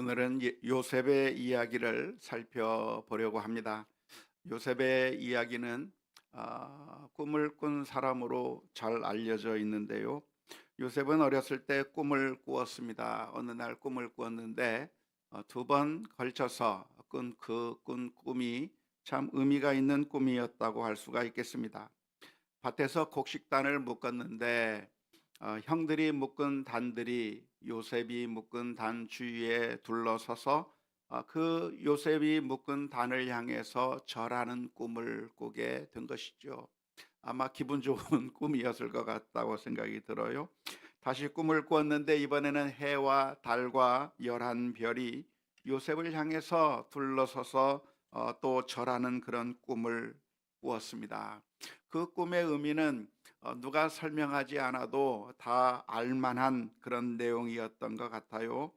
오늘은 요셉의 이야기를 살펴보려고 합니다. 요셉의 이야기는 꿈을 꾼 사람으로 잘 알려져 있는데요. 요셉은 어렸을 때 꿈을 꾸었습니다. 어느 날 꿈을 꾸었는데 두 번 걸쳐서 꾼 꿈이 참 의미가 있는 꿈이었다고 할 수가 있겠습니다. 밭에서 곡식단을 묶었는데 형들이 묶은 단들이 요셉이 묶은 단 주위에 둘러서서 그 요셉이 묶은 단을 향해서 절하는 꿈을 꾸게 된 것이죠. 아마 기분 좋은 꿈이었을 것 같다고 생각이 들어요. 다시 꿈을 꾸었는데 이번에는 해와 달과 열한 별이 요셉을 향해서 둘러서서 또 절하는 그런 꿈을 꾸었습니다. 그 꿈의 의미는 누가 설명하지 않아도 다 알만한 그런 내용이었던 것 같아요.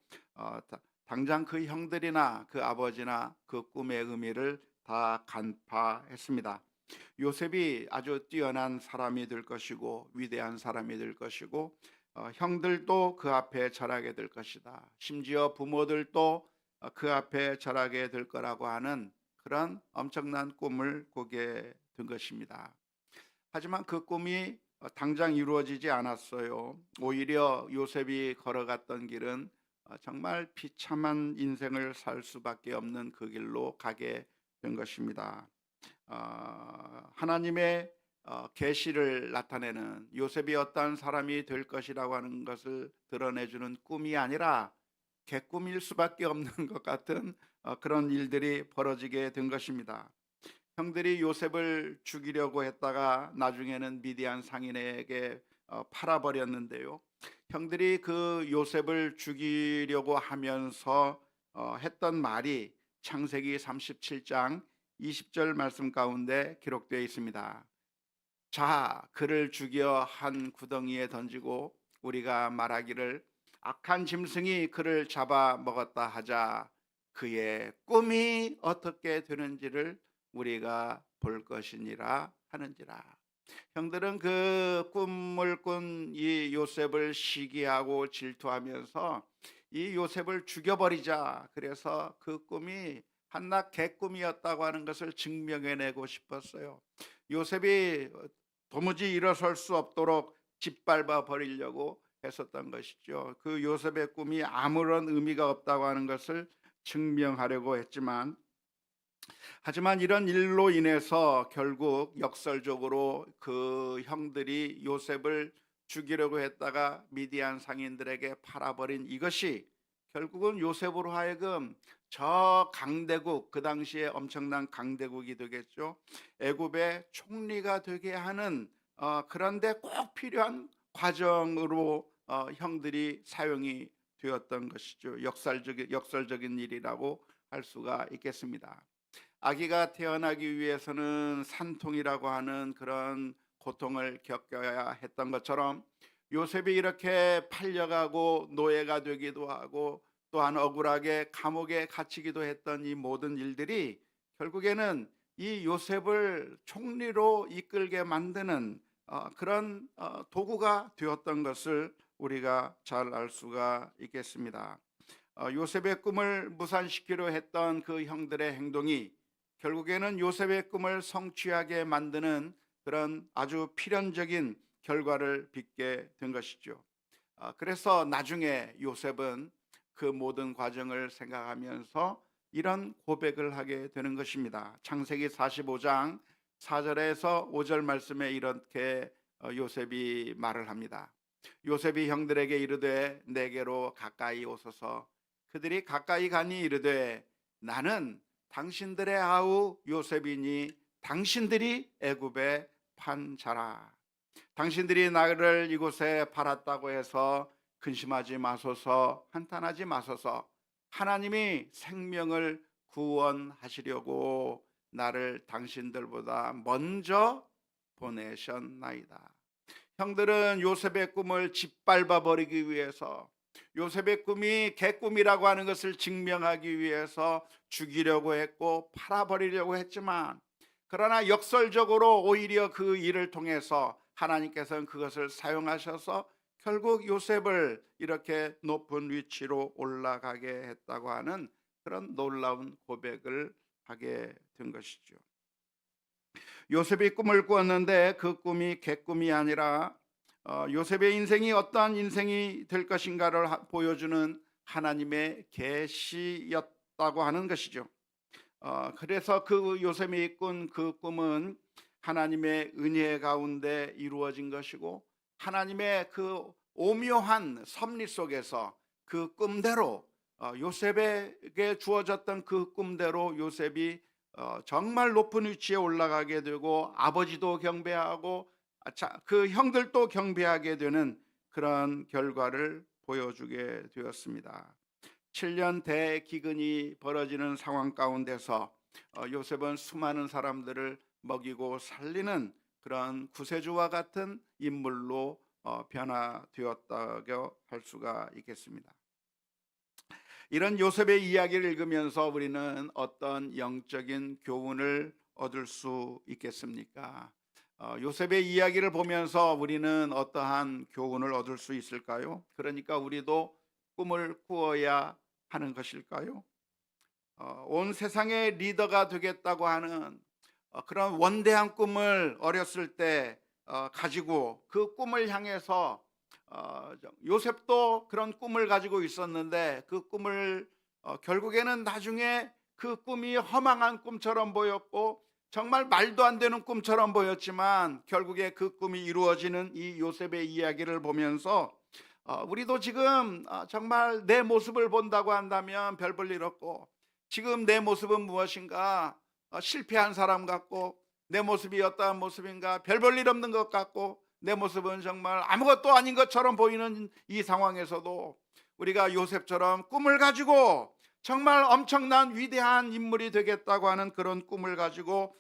당장 그 형들이나 그 아버지나 그 꿈의 의미를 다 간파했습니다. 요셉이 아주 뛰어난 사람이 될 것이고 위대한 사람이 될 것이고 형들도 그 앞에 절하게 될 것이다. 심지어 부모들도 그 앞에 절하게 될 거라고 하는 그런 엄청난 꿈을 꾸게 된 것입니다. 하지만 그 꿈이 당장 이루어지지 않았어요. 오히려 요셉이 걸어갔던 길은 정말 비참한 인생을 살 수밖에 없는 그 길로 가게 된 것입니다. 하나님의 계시를 나타내는 요셉이 어떠한 사람이 될 것이라고 하는 것을 드러내주는 꿈이 아니라 개꿈일 수밖에 없는 것 같은 그런 일들이 벌어지게 된 것입니다. 형들이 요셉을 죽이려고 했다가 나중에는 미디안 상인에게 팔아버렸는데요. 형들이 그 요셉을 죽이려고 하면서 했던 말이 창세기 37장 20절 말씀 가운데 기록되어 있습니다. 자, 그를 죽여 한 구덩이에 던지고 우리가 말하기를 악한 짐승이 그를 잡아 먹었다 하자. 그의 꿈이 어떻게 되는지를 우리가 볼 것이니라 하는지라. 형들은 그 꿈을 꾼 이 요셉을 시기하고 질투하면서 이 요셉을 죽여버리자. 그래서 그 꿈이 한낱 개꿈이었다고 하는 것을 증명해내고 싶었어요. 요셉이 도무지 일어설 수 없도록 짓밟아 버리려고 했었던 것이죠. 그 요셉의 꿈이 아무런 의미가 없다고 하는 것을 증명하려고 했지만, 하지만 이런 일로 인해서 결국 역설적으로 그 형들이 요셉을 죽이려고 했다가 미디안 상인들에게 팔아버린 이것이 결국은 요셉으로 하여금 저 강대국, 그 당시에 엄청난 강대국이 되겠죠. 애굽의 총리가 되게 하는 그런데 꼭 필요한 과정으로 형들이 사용이 되었던 것이죠. 역설적인 일이라고 할 수가 있겠습니다. 아기가 태어나기 위해서는 산통이라고 하는 그런 고통을 겪어야 했던 것처럼 요셉이 이렇게 팔려가고 노예가 되기도 하고 또한 억울하게 감옥에 갇히기도 했던 이 모든 일들이 결국에는 이 요셉을 총리로 이끌게 만드는 그런 도구가 되었던 것을 우리가 잘 알 수가 있겠습니다. 요셉의 꿈을 무산시키려 했던 그 형들의 행동이 결국에는 요셉의 꿈을 성취하게 만드는 그런 아주 필연적인 결과를 빚게 된 것이죠. 그래서 나중에 요셉은 그 모든 과정을 생각하면서 이런 고백을 하게 되는 것입니다. 창세기 45장 4절에서 5절 말씀에 이렇게 요셉이 말을 합니다. 요셉이 형들에게 이르되 내게로 가까이 오소서. 그들이 가까이 가니 이르되 나는 당신들의 아우 요셉이니 당신들이 애굽에 판 자라. 당신들이 나를 이곳에 팔았다고 해서 근심하지 마소서, 한탄하지 마소서. 하나님이 생명을 구원하시려고 나를 당신들보다 먼저 보내셨나이다. 형들은 요셉의 꿈을 짓밟아 버리기 위해서, 요셉의 꿈이 개꿈이라고 하는 것을 증명하기 위해서 죽이려고 했고 팔아버리려고 했지만, 그러나 역설적으로 오히려 그 일을 통해서 하나님께서는 그것을 사용하셔서 결국 요셉을 이렇게 높은 위치로 올라가게 했다고 하는 그런 놀라운 고백을 하게 된 것이죠. 요셉이 꿈을 꾸었는데 그 꿈이 개꿈이 아니라 요셉의 인생이 어떠한 인생이 될 것인가를 보여주는 하나님의 계시였다고 하는 것이죠. 그래서 그 요셉이 꾼 그 꿈은 하나님의 은혜 가운데 이루어진 것이고, 하나님의 그 오묘한 섭리 속에서 그 꿈대로 요셉에게 주어졌던 그 꿈대로 요셉이 정말 높은 위치에 올라가게 되고, 아버지도 경배하고 그 형들도 경배하게 되는 그런 결과를 보여주게 되었습니다. 7년 대기근이 벌어지는 상황 가운데서 요셉은 수많은 사람들을 먹이고 살리는 그런 구세주와 같은 인물로 변화되었다고 할 수가 있겠습니다. 이런 요셉의 이야기를 읽으면서 우리는 어떤 영적인 교훈을 얻을 수 있겠습니까? 요셉의 이야기를 보면서 우리는 어떠한 교훈을 얻을 수 있을까요? 그러니까 우리도 꿈을 꾸어야 하는 것일까요? 온 세상의 리더가 되겠다고 하는 그런 원대한 꿈을 어렸을 때 가지고 그 꿈을 향해서 요셉도 그런 꿈을 가지고 있었는데, 그 꿈을 결국에는 나중에 그 꿈이 허망한 꿈처럼 보였고 정말 말도 안 되는 꿈처럼 보였지만, 결국에 그 꿈이 이루어지는 이 요셉의 이야기를 보면서 우리도 지금 정말 내 모습을 본다고 한다면 별 볼 일 없고, 지금 내 모습은 무엇인가, 실패한 사람 같고, 내 모습이 어떠한 모습인가, 별 볼 일 없는 것 같고, 내 모습은 정말 아무것도 아닌 것처럼 보이는 이 상황에서도 우리가 요셉처럼 꿈을 가지고 정말 엄청난 위대한 인물이 되겠다고 하는 그런 꿈을 가지고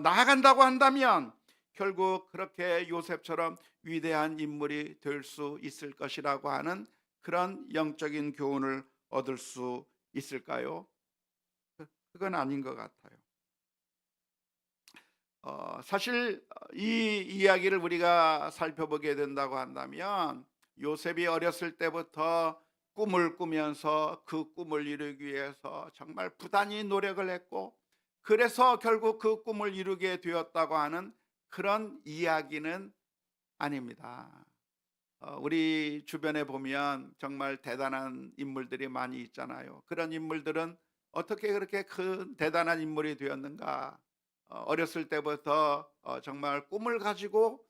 나아간다고 한다면, 결국 그렇게 요셉처럼 위대한 인물이 될 수 있을 것이라고 하는 그런 영적인 교훈을 얻을 수 있을까요? 그건 아닌 것 같아요. 사실 이 이야기를 우리가 살펴보게 된다고 한다면, 요셉이 어렸을 때부터 꿈을 꾸면서 그 꿈을 이루기 위해서 정말 부단히 노력을 했고, 그래서 결국 그 꿈을 이루게 되었다고 하는 그런 이야기는 아닙니다. 우리 주변에 보면 정말 대단한 인물들이 많이 있잖아요. 그런 인물들은 어떻게 그렇게 큰 대단한 인물이 되었는가? 어렸을 때부터 정말 꿈을 가지고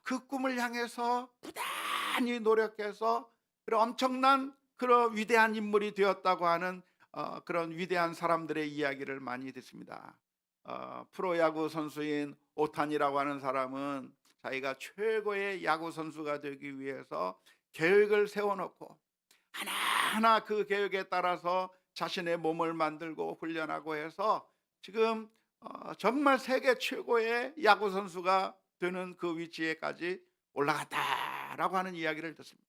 그 꿈을 향해서 부단히 노력해서 그런 엄청난 그런 위대한 인물이 되었다고 하는 그런 위대한 사람들의 이야기를 많이 듣습니다. 프로야구 선수인 오타니라고 하는 사람은 자기가 최고의 야구 선수가 되기 위해서 계획을 세워놓고 하나하나 그 계획에 따라서 자신의 몸을 만들고 훈련하고 해서 지금 정말 세계 최고의 야구 선수가 되는 그 위치에까지 올라갔다라고 하는 이야기를 듣습니다.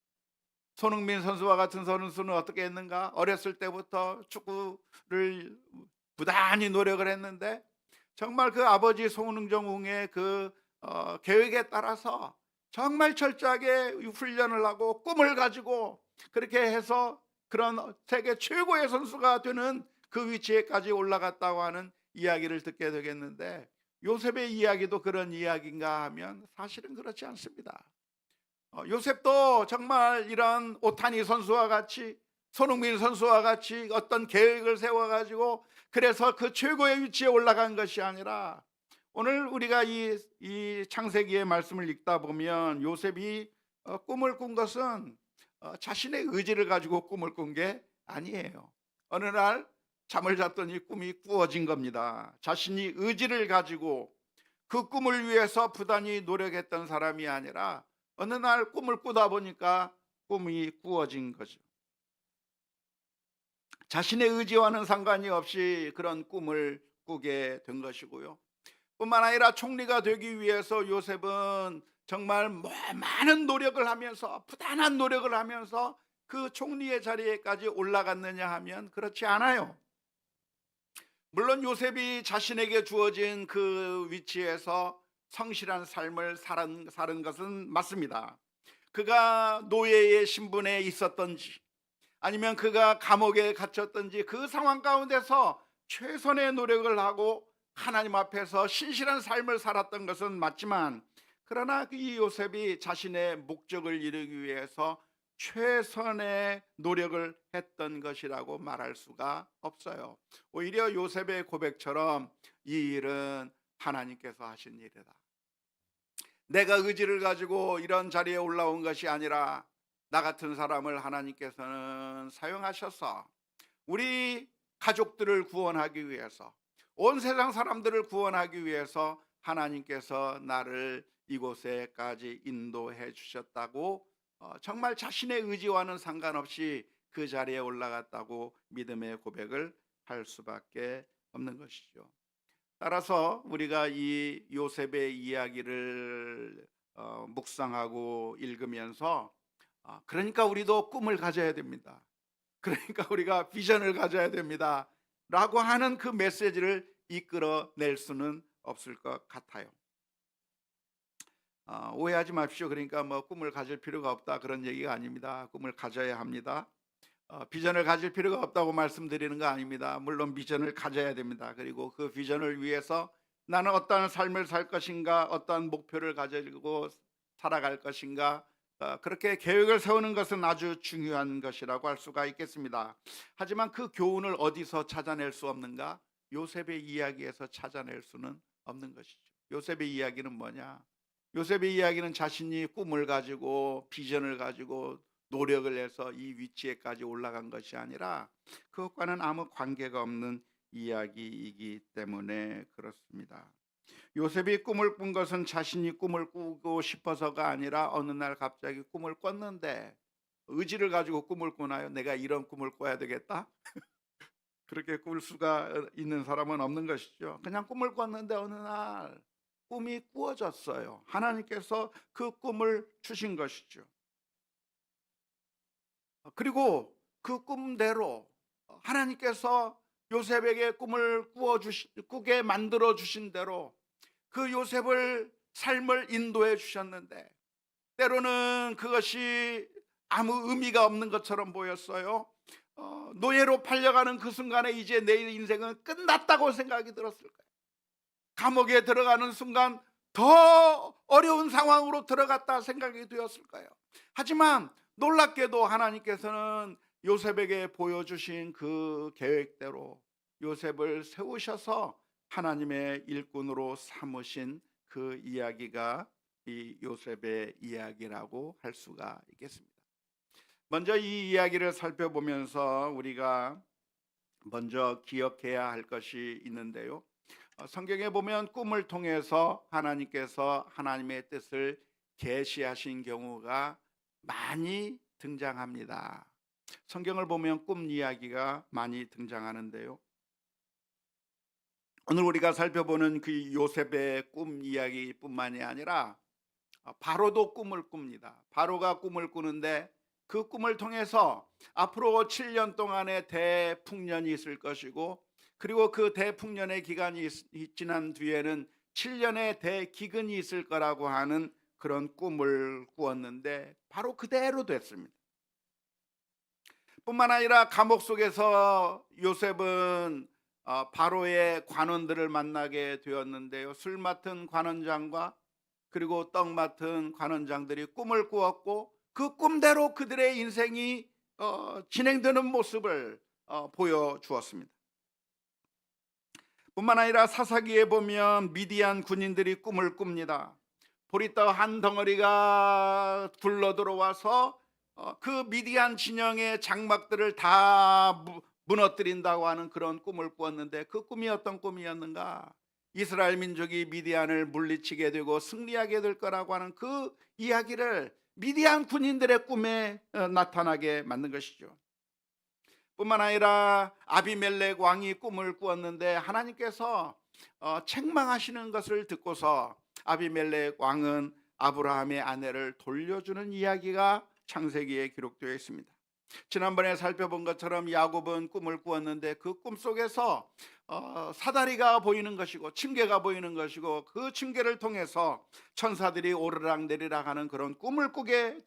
손흥민 선수와 같은 선수는 어떻게 했는가? 어렸을 때부터 축구를 부단히 노력을 했는데, 정말 그 아버지 송정웅의 그 계획에 따라서 정말 철저하게 훈련을 하고 꿈을 가지고 그렇게 해서 그런 세계 최고의 선수가 되는 그 위치에까지 올라갔다고 하는 이야기를 듣게 되겠는데, 요셉의 이야기도 그런 이야기인가 하면 사실은 그렇지 않습니다. 요셉도 정말 이런 오타니 선수와 같이, 손흥민 선수와 같이 어떤 계획을 세워가지고 그래서 그 최고의 위치에 올라간 것이 아니라, 오늘 우리가 이 창세기의 말씀을 읽다 보면 요셉이 꿈을 꾼 것은 자신의 의지를 가지고 꿈을 꾼 게 아니에요. 어느 날 잠을 잤더니 꿈이 꾸어진 겁니다. 자신이 의지를 가지고 그 꿈을 위해서 부단히 노력했던 사람이 아니라 어느 날 꿈을 꾸다 보니까 꿈이 꾸어진 거죠. 자신의 의지와는 상관이 없이 그런 꿈을 꾸게 된 것이고요. 뿐만 아니라 총리가 되기 위해서 요셉은 정말 많은 노력을 하면서, 부단한 노력을 하면서 그 총리의 자리에까지 올라갔느냐 하면 그렇지 않아요. 물론 요셉이 자신에게 주어진 그 위치에서 성실한 삶을 사는 것은 맞습니다. 그가 노예의 신분에 있었던지 아니면 그가 감옥에 갇혔던지 그 상황 가운데서 최선의 노력을 하고 하나님 앞에서 신실한 삶을 살았던 것은 맞지만, 그러나 이 요셉이 자신의 목적을 이루기 위해서 최선의 노력을 했던 것이라고 말할 수가 없어요. 오히려 요셉의 고백처럼 이 일은 하나님께서 하신 일이다. 내가 의지를 가지고 이런 자리에 올라온 것이 아니라 나 같은 사람을 하나님께서는 사용하셔서 우리 가족들을 구원하기 위해서, 온 세상 사람들을 구원하기 위해서 하나님께서 나를 이곳에까지 인도해 주셨다고, 정말 자신의 의지와는 상관없이 그 자리에 올라갔다고 믿음의 고백을 할 수밖에 없는 것이죠. 따라서 우리가 이 요셉의 이야기를 묵상하고 읽으면서, 그러니까 우리도 꿈을 가져야 됩니다. 그러니까 우리가 비전을 가져야 됩니다 라고 하는 그 메시지를 이끌어낼 수는 없을 것 같아요. 오해하지 마십시오. 그러니까 뭐 꿈을 가질 필요가 없다 그런 얘기가 아닙니다. 꿈을 가져야 합니다. 비전을 가질 필요가 없다고 말씀드리는 거 아닙니다. 물론 비전을 가져야 됩니다. 그리고 그 비전을 위해서 나는 어떠한 삶을 살 것인가, 어떠한 목표를 가지고 살아갈 것인가, 그렇게 계획을 세우는 것은 아주 중요한 것이라고 할 수가 있겠습니다. 하지만 그 교훈을 어디서 찾아낼 수 없는가? 요셉의 이야기에서 찾아낼 수는 없는 것이죠. 요셉의 이야기는 뭐냐? 요셉의 이야기는 자신이 꿈을 가지고 비전을 가지고 노력을 해서 이 위치에까지 올라간 것이 아니라 그것과는 아무 관계가 없는 이야기이기 때문에 그렇습니다. 요셉이 꿈을 꾼 것은 자신이 꿈을 꾸고 싶어서가 아니라 어느 날 갑자기 꿈을 꿨는데, 의지를 가지고 꿈을 꾸나요? 내가 이런 꿈을 꿔야 되겠다? 그렇게 꿀 수가 있는 사람은 없는 것이죠. 그냥 꿈을 꿨는데 어느 날 꿈이 꾸어졌어요. 하나님께서 그 꿈을 주신 것이죠. 그리고 그 꿈대로 하나님께서 요셉에게 꿈을 꾸게 만들어 주신 대로 그 요셉을 삶을 인도해 주셨는데, 때로는 그것이 아무 의미가 없는 것처럼 보였어요. 노예로 팔려가는 그 순간에 이제 내 인생은 끝났다고 생각이 들었을 거예요. 감옥에 들어가는 순간 더 어려운 상황으로 들어갔다 생각이 되었을 거예요. 하지만 놀랍게도 하나님께서는 요셉에게 보여주신 그 계획대로 요셉을 세우셔서 하나님의 일꾼으로 삼으신 그 이야기가 이 요셉의 이야기라고 할 수가 있겠습니다. 먼저 이 이야기를 살펴보면서 우리가 먼저 기억해야 할 것이 있는데요. 성경에 보면 꿈을 통해서 하나님께서 하나님의 뜻을 계시하신 경우가 많이 등장합니다. 성경을 보면 꿈 이야기가 많이 등장하는데요. 오늘 우리가 살펴보는 그 요셉의 꿈 이야기뿐만이 아니라 바로도 꿈을 꿉니다. 바로가 꿈을 꾸는데 그 꿈을 통해서 앞으로 7년 동안의 대풍년이 있을 것이고, 그리고 그 대풍년의 기간이 지난 뒤에는 7년의 대기근이 있을 거라고 하는 그런 꿈을 꾸었는데 바로 그대로 됐습니다. 뿐만 아니라 감옥 속에서 요셉은 바로의 관원들을 만나게 되었는데요. 술 맡은 관원장과 그리고 떡 맡은 관원장들이 꿈을 꾸었고 그 꿈대로 그들의 인생이 진행되는 모습을 보여주었습니다. 뿐만 아니라 사사기에 보면 미디안 군인들이 꿈을 꿉니다. 보리떡 한 덩어리가 굴러 들어와서 그 미디안 진영의 장막들을 다 무너뜨린다고 하는 그런 꿈을 꾸었는데, 그 꿈이 어떤 꿈이었는가? 이스라엘 민족이 미디안을 물리치게 되고 승리하게 될 거라고 하는 그 이야기를 미디안 군인들의 꿈에 나타나게 만든 것이죠. 뿐만 아니라 아비멜렉 왕이 꿈을 꾸었는데 하나님께서 책망하시는 것을 듣고서 아비멜렉 왕은 아브라함의 아내를 돌려주는 이야기가 창세기에 기록되어 있습니다. 지난번에 살펴본 것처럼 야곱은 꿈을 꾸었는데 그 꿈 속에서 사다리가 보이는 것이고 침개가 보이는 것이고 그 침개를 통해서 천사들이 오르락 내리락 하는 그런 꿈을 꾸게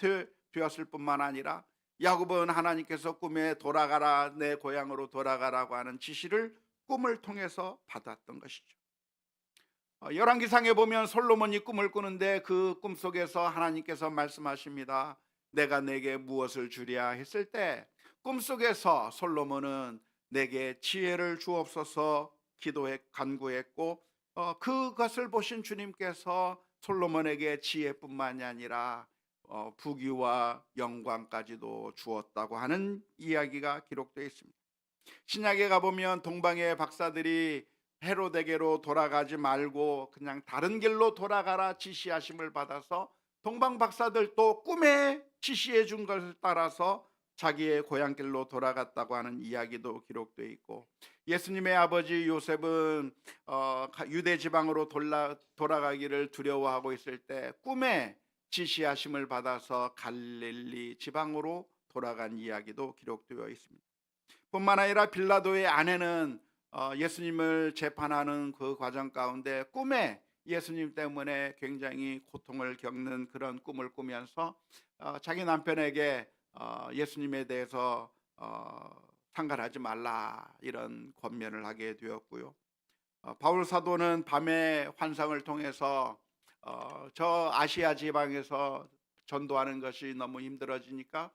되었을 뿐만 아니라 야곱은 하나님께서 꿈에 돌아가라, 내 고향으로 돌아가라고 하는 지시를 꿈을 통해서 받았던 것이죠. 열왕기상에 보면 솔로몬이 꿈을 꾸는데 그 꿈 속에서 하나님께서 말씀하십니다. 내가 내게 무엇을 주랴 했을 때 꿈속에서 솔로몬은 내게 지혜를 주옵소서 기도해 간구했고, 그것을 보신 주님께서 솔로몬에게 지혜뿐만이 아니라 부귀와 영광까지도 주었다고 하는 이야기가 기록되어 있습니다. 신약에 가보면 동방의 박사들이 헤로데게로 돌아가지 말고 그냥 다른 길로 돌아가라 지시하심을 받아서 동방 박사들도 꿈에 지시해 준 것을 따라서 자기의 고향길로 돌아갔다고 하는 이야기도 기록되어 있고, 예수님의 아버지 요셉은 유대 지방으로 돌아가기를 두려워하고 있을 때 꿈에 지시하심을 받아서 갈릴리 지방으로 돌아간 이야기도 기록되어 있습니다. 뿐만 아니라 빌라도의 아내는 예수님을 재판하는 그 과정 가운데 꿈에 예수님 때문에 굉장히 고통을 겪는 그런 꿈을 꾸면서 자기 남편에게 예수님에 대해서 상관하지 말라 이런 권면을 하게 되었고요. 바울 사도는 밤에 환상을 통해서 저 아시아 지방에서 전도하는 것이 너무 힘들어지니까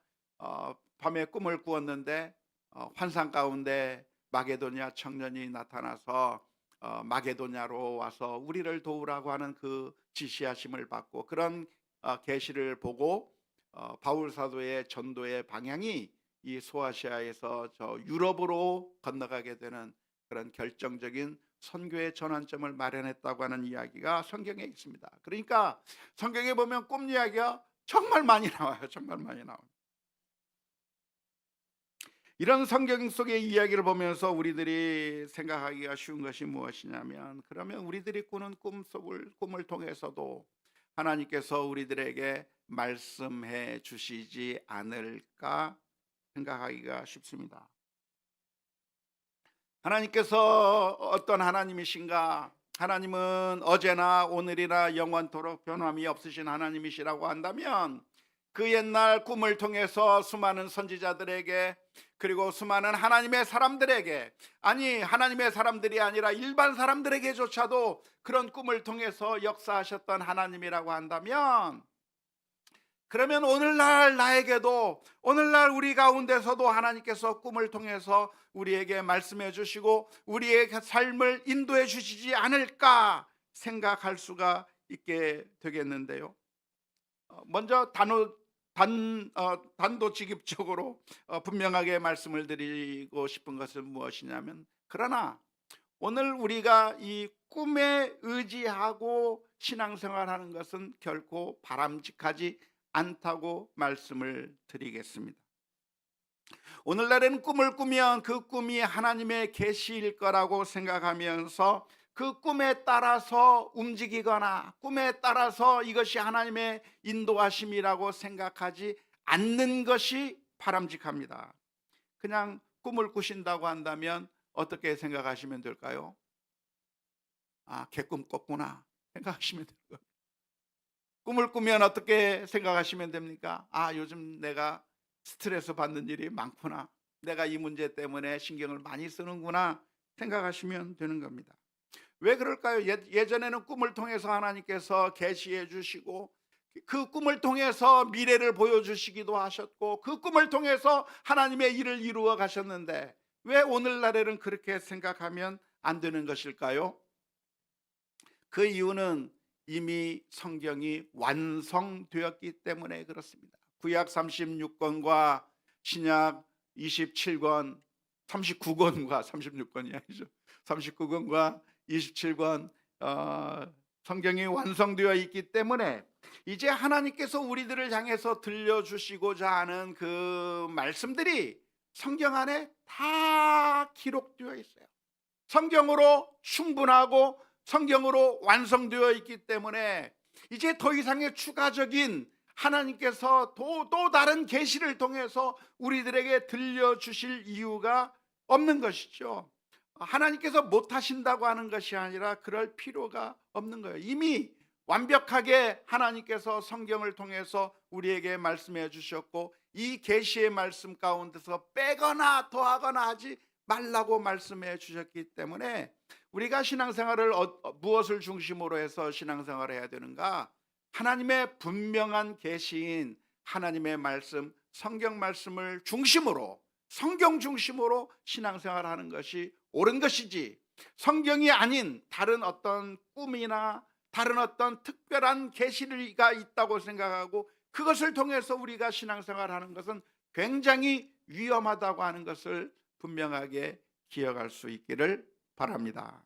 밤에 꿈을 꾸었는데 환상 가운데 마게도냐 청년이 나타나서 마게도냐로 와서 우리를 도우라고 하는 그 지시하심을 받고, 그런 계시를 보고 바울 사도의 전도의 방향이 이 소아시아에서 저 유럽으로 건너가게 되는 그런 결정적인 선교의 전환점을 마련했다고 하는 이야기가 성경에 있습니다. 그러니까 성경에 보면 꿈 이야기가 정말 많이 나와요. 정말 많이 나와요. 이런 성경 속의 이야기를 보면서 우리들이 생각하기가 쉬운 것이 무엇이냐면, 그러면 우리들이 꾸는 꿈을 통해서도 하나님께서 우리들에게 말씀해 주시지 않을까 생각하기가 쉽습니다. 하나님께서 어떤 하나님이신가? 하나님은 어제나 오늘이나 영원토록 변함이 없으신 하나님이시라고 한다면 그 옛날 꿈을 통해서 수많은 선지자들에게, 그리고 수많은 하나님의 사람들에게, 아니 하나님의 사람들이 아니라 일반 사람들에게조차도 그런 꿈을 통해서 역사하셨던 하나님이라고 한다면, 그러면 오늘날 나에게도, 오늘날 우리 가운데서도 하나님께서 꿈을 통해서 우리에게 말씀해 주시고 우리의 삶을 인도해 주시지 않을까 생각할 수가 있게 되겠는데요. 먼저 단도직입적으로 분명하게 말씀을 드리고 싶은 것은 무엇이냐면, 그러나 오늘 우리가 이 꿈에 의지하고 신앙생활하는 것은 결코 바람직하지 않다고 말씀을 드리겠습니다. 오늘날에는 꿈을 꾸면 그 꿈이 하나님의 계시일 거라고 생각하면서 그 꿈에 따라서 움직이거나 꿈에 따라서 이것이 하나님의 인도하심이라고 생각하지 않는 것이 바람직합니다. 그냥 꿈을 꾸신다고 한다면 어떻게 생각하시면 될까요? 개꿈 꿨구나 생각하시면 될 거예요. 꿈을 꾸면 어떻게 생각하시면 됩니까? 요즘 내가 스트레스 받는 일이 많구나, 내가 이 문제 때문에 신경을 많이 쓰는구나 생각하시면 되는 겁니다. 왜 그럴까요? 예전에는 꿈을 통해서 하나님께서 계시해 주시고 그 꿈을 통해서 미래를 보여주시기도 하셨고 그 꿈을 통해서 하나님의 일을 이루어 가셨는데, 왜 오늘날에는 그렇게 생각하면 안 되는 것일까요? 그 이유는 이미 성경이 완성되었기 때문에 그렇습니다. 구약 36권과 신약 27권, 39권과 36권이 아니죠. 39권과 27권 성경이 완성되어 있기 때문에 이제 하나님께서 우리들을 향해서 들려주시고자 하는 그 말씀들이 성경 안에 다 기록되어 있어요. 성경으로 충분하고 성경으로 완성되어 있기 때문에 이제 더 이상의 추가적인 하나님께서 또 다른 계시를 통해서 우리들에게 들려주실 이유가 없는 것이죠. 하나님께서 못하신다고 하는 것이 아니라 그럴 필요가 없는 거예요. 이미 완벽하게 하나님께서 성경을 통해서 우리에게 말씀해 주셨고, 이 계시의 말씀 가운데서 빼거나 더하거나 하지 말라고 말씀해 주셨기 때문에 우리가 신앙생활을 무엇을 중심으로 해서 신앙생활을 해야 되는가? 하나님의 분명한 계시인 하나님의 말씀, 성경 말씀을 중심으로, 성경 중심으로 신앙생활하는 것이 옳은 것이지, 성경이 아닌 다른 어떤 꿈이나 다른 어떤 특별한 계시가 있다고 생각하고 그것을 통해서 우리가 신앙생활하는 것은 굉장히 위험하다고 하는 것을 분명하게 기억할 수 있기를 바랍니다.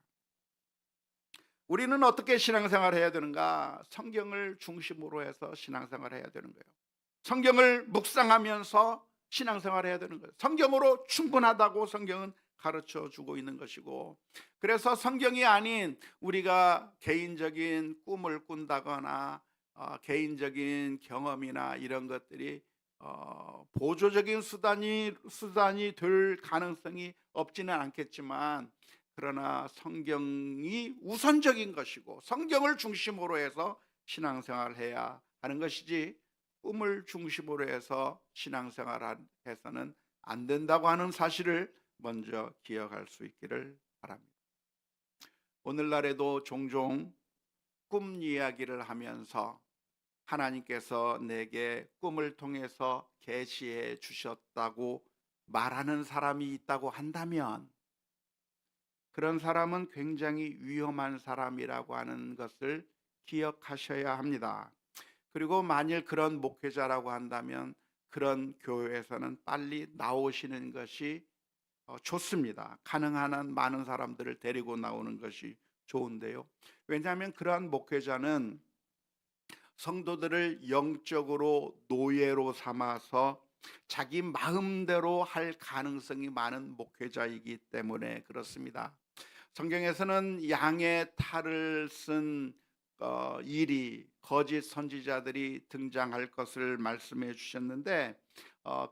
우리는 어떻게 신앙생활을 해야 되는가? 성경을 중심으로 해서 신앙생활을 해야 되는 거예요. 성경을 묵상하면서 신앙생활을 해야 되는 거예요. 성경으로 충분하다고 성경은 가르쳐 주고 있는 것이고, 그래서 성경이 아닌 우리가 개인적인 꿈을 꾼다거나 개인적인 경험이나 이런 것들이 보조적인 수단이 될 가능성이 없지는 않겠지만, 그러나 성경이 우선적인 것이고 성경을 중심으로 해서 신앙생활을 해야 하는 것이지, 꿈을 중심으로 해서 신앙생활을 해서는 안 된다고 하는 사실을 먼저 기억할 수 있기를 바랍니다. 오늘날에도 종종 꿈 이야기를 하면서 하나님께서 내게 꿈을 통해서 계시해 주셨다고 말하는 사람이 있다고 한다면, 그런 사람은 굉장히 위험한 사람이라고 하는 것을 기억하셔야 합니다. 그리고 만일 그런 목회자라고 한다면 그런 교회에서는 빨리 나오시는 것이 좋습니다. 가능한 한 많은 사람들을 데리고 나오는 것이 좋은데요. 왜냐하면 그러한 목회자는 성도들을 영적으로 노예로 삼아서 자기 마음대로 할 가능성이 많은 목회자이기 때문에 그렇습니다. 성경에서는 양의 탈을 쓴 일이 거짓 선지자들이 등장할 것을 말씀해 주셨는데,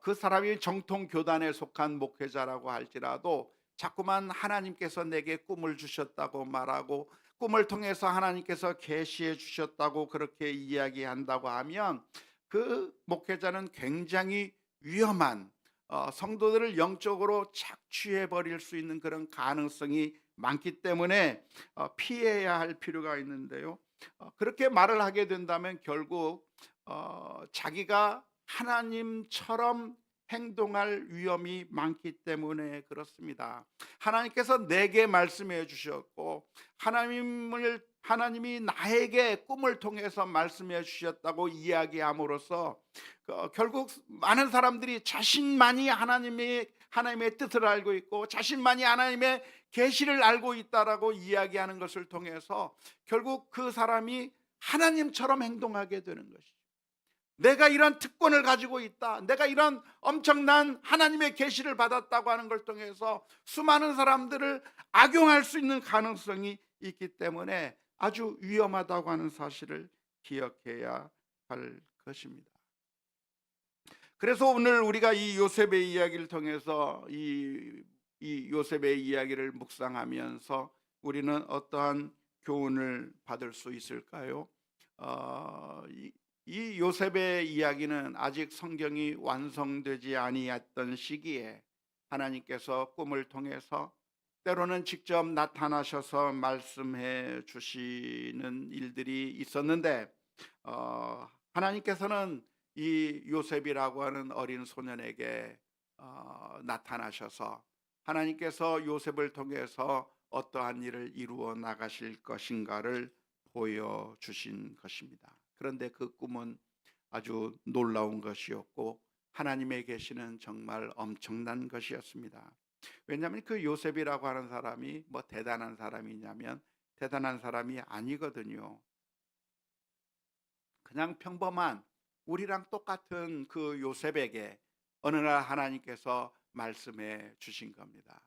그 사람이 정통 교단에 속한 목회자라고 할지라도 자꾸만 하나님께서 내게 꿈을 주셨다고 말하고 꿈을 통해서 하나님께서 계시해 주셨다고 그렇게 이야기한다고 하면, 그 목회자는 굉장히 위험한, 성도들을 영적으로 착취해 버릴 수 있는 그런 가능성이 많기 때문에 피해야 할 필요가 있는데요. 그렇게 말을 하게 된다면 결국 자기가 하나님처럼 행동할 위험이 많기 때문에 그렇습니다. 하나님께서 내게 말씀해 주셨고 하나님이 나에게 꿈을 통해서 말씀해 주셨다고 이야기함으로써 결국 많은 사람들이 자신만이 하나님의 뜻을 알고 있고 자신만이 하나님의 계시를 알고 있다라고 이야기하는 것을 통해서 결국 그 사람이 하나님처럼 행동하게 되는 것이죠. 내가 이런 특권을 가지고 있다, 내가 이런 엄청난 하나님의 계시를 받았다고 하는 걸 통해서 수많은 사람들을 악용할 수 있는 가능성이 있기 때문에 아주 위험하다고 하는 사실을 기억해야 할 것입니다. 그래서 오늘 우리가 이 요셉의 이야기를 통해서 이 요셉의 이야기를 묵상하면서 우리는 어떠한 교훈을 받을 수 있을까요? 이 요셉의 이야기는 아직 성경이 완성되지 아니했던 시기에 하나님께서 꿈을 통해서 때로는 직접 나타나셔서 말씀해 주시는 일들이 있었는데, 하나님께서는 이 요셉이라고 하는 어린 소년에게 나타나셔서 하나님께서 요셉을 통해서 어떠한 일을 이루어 나가실 것인가를 보여주신 것입니다. 그런데 그 꿈은 아주 놀라운 것이었고 하나님의 계시는 정말 엄청난 것이었습니다. 왜냐하면 그 요셉이라고 하는 사람이 뭐 대단한 사람이냐면 대단한 사람이 아니거든요. 그냥 평범한 우리랑 똑같은 그 요셉에게 어느 날 하나님께서 말씀해 주신 겁니다.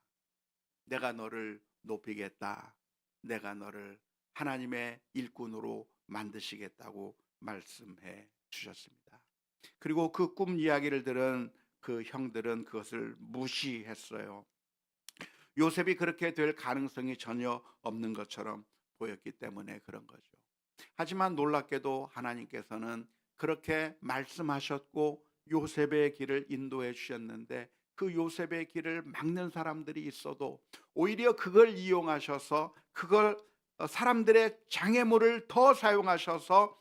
내가 너를 높이겠다, 내가 너를 하나님의 일꾼으로 만드시겠다고 말씀해 주셨습니다. 그리고 그 꿈 이야기를 들은 그 형들은 그것을 무시했어요. 요셉이 그렇게 될 가능성이 전혀 없는 것처럼 보였기 때문에 그런 거죠. 하지만 놀랍게도 하나님께서는 그렇게 말씀하셨고 요셉의 길을 인도해 주셨는데, 그 요셉의 길을 막는 사람들이 있어도 오히려 그걸 이용하셔서 그걸 사람들의 장애물을 더 사용하셔서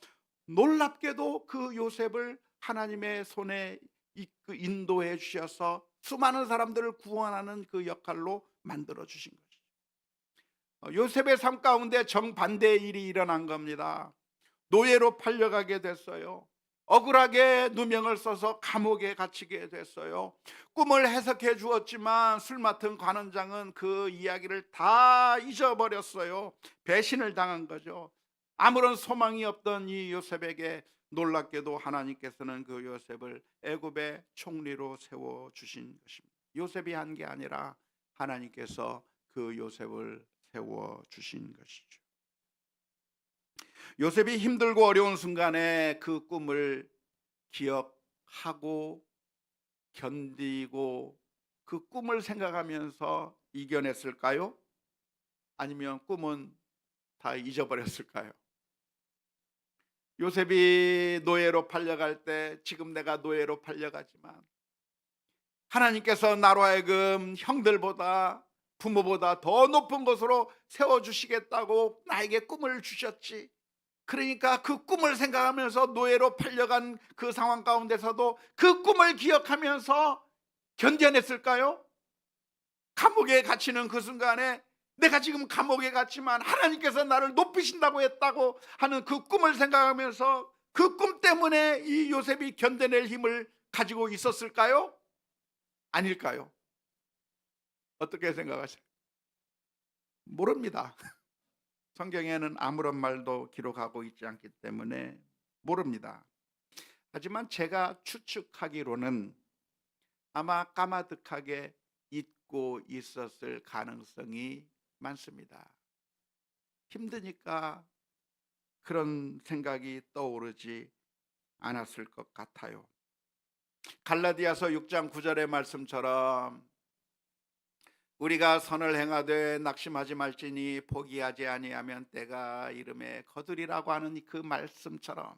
놀랍게도 그 요셉을 하나님의 손에 인도해 주셔서 수많은 사람들을 구원하는 그 역할로 만들어 주신 것이죠. 요셉의 삶 가운데 정반대의 일이 일어난 겁니다. 노예로 팔려가게 됐어요. 억울하게 누명을 써서 감옥에 갇히게 됐어요. 꿈을 해석해 주었지만 술 맡은 관원장은 그 이야기를 다 잊어버렸어요. 배신을 당한 거죠. 아무런 소망이 없던 이 요셉에게 놀랍게도 하나님께서는 그 요셉을 애굽의 총리로 세워 주신 것입니다. 요셉이 한 게 아니라 하나님께서 그 요셉을 세워 주신 것이죠. 요셉이 힘들고 어려운 순간에 그 꿈을 기억하고 견디고 그 꿈을 생각하면서 이겨냈을까요? 아니면 꿈은 다 잊어버렸을까요? 요셉이 노예로 팔려갈 때 지금 내가 노예로 팔려가지만 하나님께서 나로 하여금 형들보다 부모보다 더 높은 곳으로 세워주시겠다고 나에게 꿈을 주셨지. 그러니까 그 꿈을 생각하면서 노예로 팔려간 그 상황 가운데서도 그 꿈을 기억하면서 견뎌냈을까요? 감옥에 갇히는 그 순간에 내가 지금 감옥에 갇히만 하나님께서 나를 높이신다고 했다고 하는 그 꿈을 생각하면서 그 꿈 때문에 이 요셉이 견뎌낼 힘을 가지고 있었을까요? 아닐까요? 어떻게 생각하세요? 모릅니다. 성경에는 아무런 말도 기록하고 있지 않기 때문에 모릅니다. 하지만 제가 추측하기로는 아마 까마득하게 잊고 있었을 가능성이 많습니다. 힘드니까 그런 생각이 떠오르지 않았을 것 같아요. 갈라디아서 6장 9절의 말씀처럼 우리가 선을 행하되 낙심하지 말지니 포기하지 아니하면 때가 이름에 거두리라고 하는 그 말씀처럼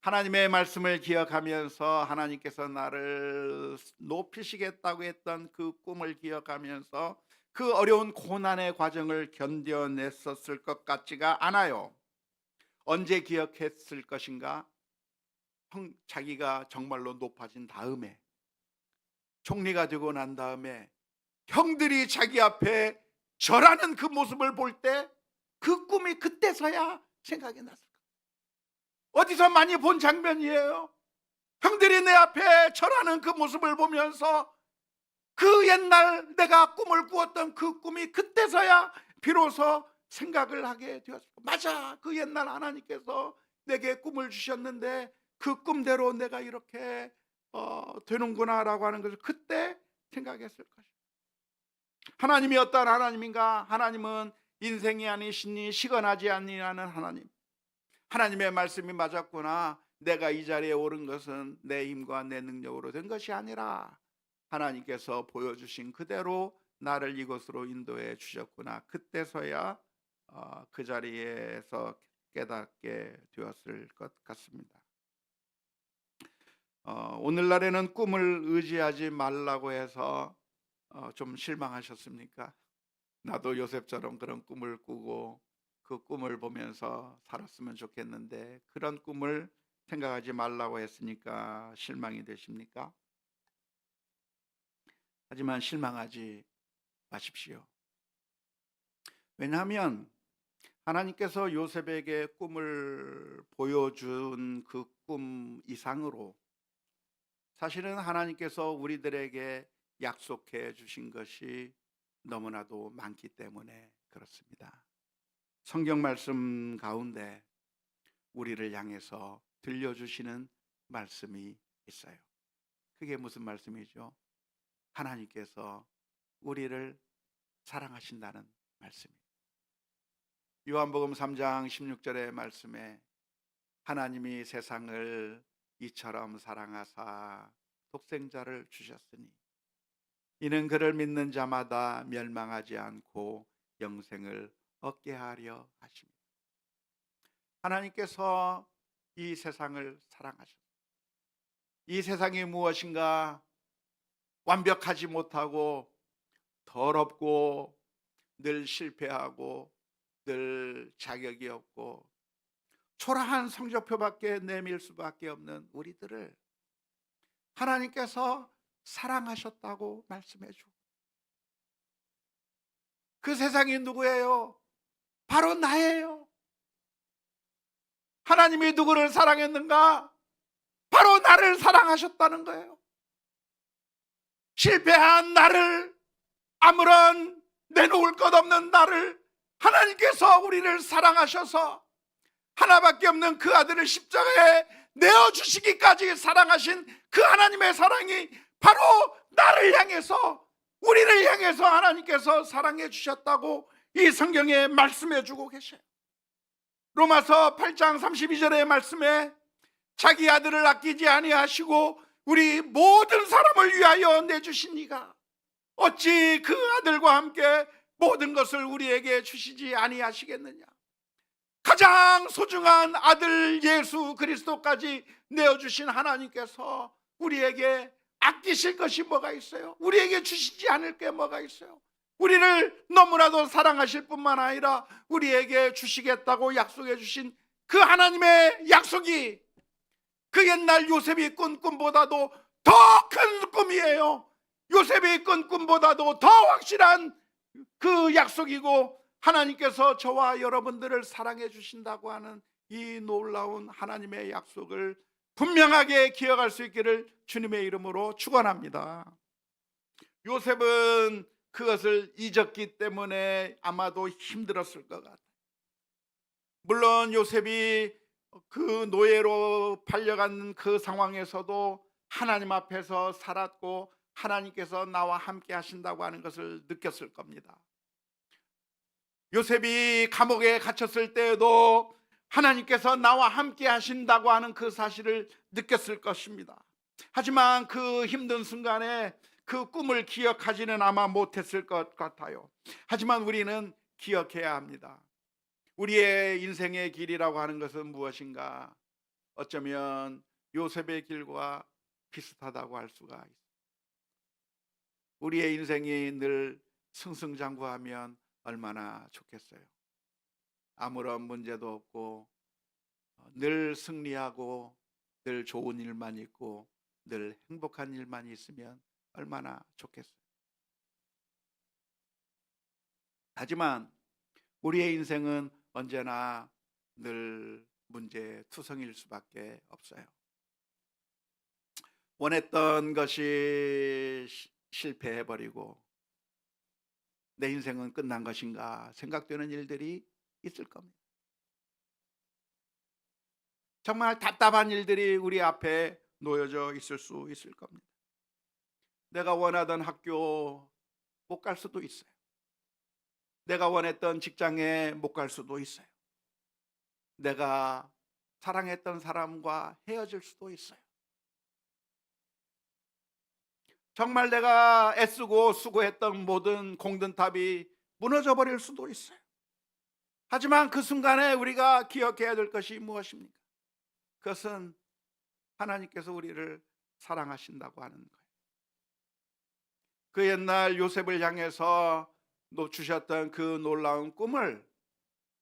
하나님의 말씀을 기억하면서 하나님께서 나를 높이시겠다고 했던 그 꿈을 기억하면서 그 어려운 고난의 과정을 견뎌냈었을 것 같지가 않아요. 언제 기억했을 것인가? 자기가 정말로 높아진 다음에, 총리가 되고 난 다음에 형들이 자기 앞에 절하는 그 모습을 볼 때 그 꿈이 그때서야 생각이 났을 거예요. 어디서 많이 본 장면이에요. 형들이 내 앞에 절하는 그 모습을 보면서 그 옛날 내가 꿈을 꾸었던 그 꿈이 그때서야 비로소 생각을 하게 되었어요. 맞아, 그 옛날 하나님께서 내게 꿈을 주셨는데 그 꿈대로 내가 이렇게 되는구나 라고 하는 것을 그때 생각했을 것이에요. 하나님이 어떤 하나님인가? 하나님은 인생이 아니시니 시건하지 아니하는 하나님. 하나님의 말씀이 맞았구나. 내가 이 자리에 오른 것은 내 힘과 내 능력으로 된 것이 아니라 하나님께서 보여주신 그대로 나를 이곳으로 인도해 주셨구나. 그때서야 그 자리에서 깨닫게 되었을 것 같습니다. 오늘날에는 꿈을 의지하지 말라고 해서 좀 실망하셨습니까? 나도 요셉처럼 그런 꿈을 꾸고 그 꿈을 보면서 살았으면 좋겠는데 그런 꿈을 생각하지 말라고 했으니까 실망이 되십니까? 하지만 실망하지 마십시오. 왜냐하면 하나님께서 요셉에게 꿈을 보여준 그 꿈 이상으로 사실은 하나님께서 우리들에게 약속해 주신 것이 너무나도 많기 때문에 그렇습니다. 성경 말씀 가운데 우리를 향해서 들려주시는 말씀이 있어요. 그게 무슨 말씀이죠? 하나님께서 우리를 사랑하신다는 말씀이에요. 요한복음 3장 16절의 말씀에 하나님이 세상을 이처럼 사랑하사 독생자를 주셨으니 이는 그를 믿는 자마다 멸망하지 않고 영생을 얻게 하려 하십니다. 하나님께서 이 세상을 사랑하셨습니다. 이 세상이 무엇인가 완벽하지 못하고 더럽고 늘 실패하고 늘 자격이 없고 초라한 성적표밖에 내밀 수밖에 없는 우리들을 하나님께서 사랑하셨다고 말씀해 주고, 그 세상이 누구예요? 바로 나예요. 하나님이 누구를 사랑했는가? 바로 나를 사랑하셨다는 거예요. 실패한 나를, 아무런 내놓을 것 없는 나를 하나님께서 우리를 사랑하셔서 하나밖에 없는 그 아들을 십자가에 내어주시기까지 사랑하신 그 하나님의 사랑이 바로 나를 향해서, 우리를 향해서 하나님께서 사랑해 주셨다고 이 성경에 말씀해 주고 계셔요. 로마서 8장 32절의 말씀에 자기 아들을 아끼지 아니하시고 우리 모든 사람을 위하여 내주신 이가 어찌 그 아들과 함께 모든 것을 우리에게 주시지 아니하시겠느냐. 가장 소중한 아들 예수 그리스도까지 내어주신 하나님께서 우리에게 아끼실 것이 뭐가 있어요? 우리에게 주시지 않을 게 뭐가 있어요? 우리를 너무나도 사랑하실 뿐만 아니라 우리에게 주시겠다고 약속해 주신 그 하나님의 약속이 그 옛날 요셉이 꾼 꿈보다도 더 큰 꿈이에요. 요셉이 꾼 꿈보다도 더 확실한 그 약속이고, 하나님께서 저와 여러분들을 사랑해 주신다고 하는 이 놀라운 하나님의 약속을 분명하게 기억할 수 있기를 주님의 이름으로 축원합니다. 요셉은 그것을 잊었기 때문에 아마도 힘들었을 것 같아요. 물론 요셉이 그 노예로 팔려간 그 상황에서도 하나님 앞에서 살았고 하나님께서 나와 함께 하신다고 하는 것을 느꼈을 겁니다. 요셉이 감옥에 갇혔을 때에도 하나님께서 나와 함께 하신다고 하는 그 사실을 느꼈을 것입니다. 하지만 그 힘든 순간에 그 꿈을 기억하지는 아마 못했을 것 같아요. 하지만 우리는 기억해야 합니다. 우리의 인생의 길이라고 하는 것은 무엇인가? 어쩌면 요셉의 길과 비슷하다고 할 수가 있습니다. 우리의 인생이 늘 승승장구하면 얼마나 좋겠어요. 아무런 문제도 없고 늘 승리하고 늘 좋은 일만 있고 늘 행복한 일만 있으면 얼마나 좋겠어요. 하지만 우리의 인생은 언제나 늘 문제투성일 수밖에 없어요. 원했던 것이 실패해버리고 내 인생은 끝난 것인가 생각되는 일들이 있을 겁니다. 정말 답답한 일들이 우리 앞에 놓여져 있을 수 있을 겁니다. 내가 원하던 학교 못 갈 수도 있어요. 내가 원했던 직장에 못 갈 수도 있어요. 내가 사랑했던 사람과 헤어질 수도 있어요. 정말 내가 애쓰고 수고했던 모든 공든탑이 무너져 버릴 수도 있어요. 하지만 그 순간에 우리가 기억해야 될 것이 무엇입니까? 그것은 하나님께서 우리를 사랑하신다고 하는 거예요. 그 옛날 요셉을 향해서 주셨던 그 놀라운 꿈을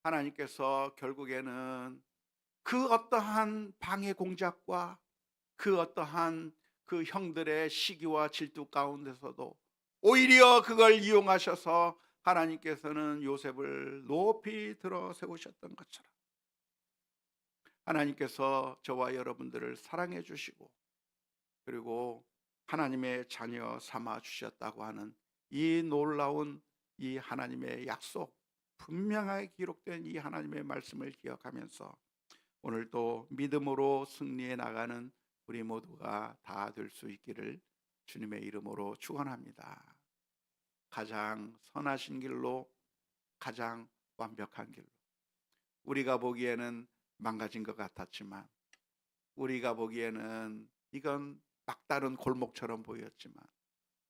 하나님께서 결국에는 그 어떠한 방해 공작과 그 어떠한 그 형들의 시기와 질투 가운데서도 오히려 그걸 이용하셔서 하나님께서는 요셉을 높이 들어 세우셨던 것처럼 하나님께서 저와 여러분들을 사랑해 주시고 그리고 하나님의 자녀 삼아 주셨다고 하는 이 놀라운 이 하나님의 약속, 분명하게 기록된 이 하나님의 말씀을 기억하면서 오늘도 믿음으로 승리해 나가는 우리 모두가 다 될 수 있기를 주님의 이름으로 축원합니다. 가장 선하신 길로, 가장 완벽한 길로, 우리가 보기에는 망가진 것 같았지만 우리가 보기에는 이건 막다른 골목처럼 보였지만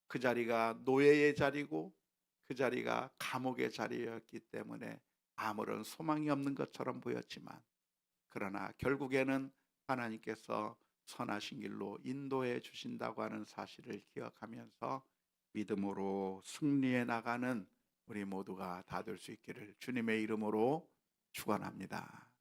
그 자리가 노예의 자리고 그 자리가 감옥의 자리였기 때문에 아무런 소망이 없는 것처럼 보였지만 그러나 결국에는 하나님께서 선하신 길로 인도해 주신다고 하는 사실을 기억하면서 믿음으로 승리해 나가는 우리 모두가 다 될 수 있기를 주님의 이름으로 축원합니다.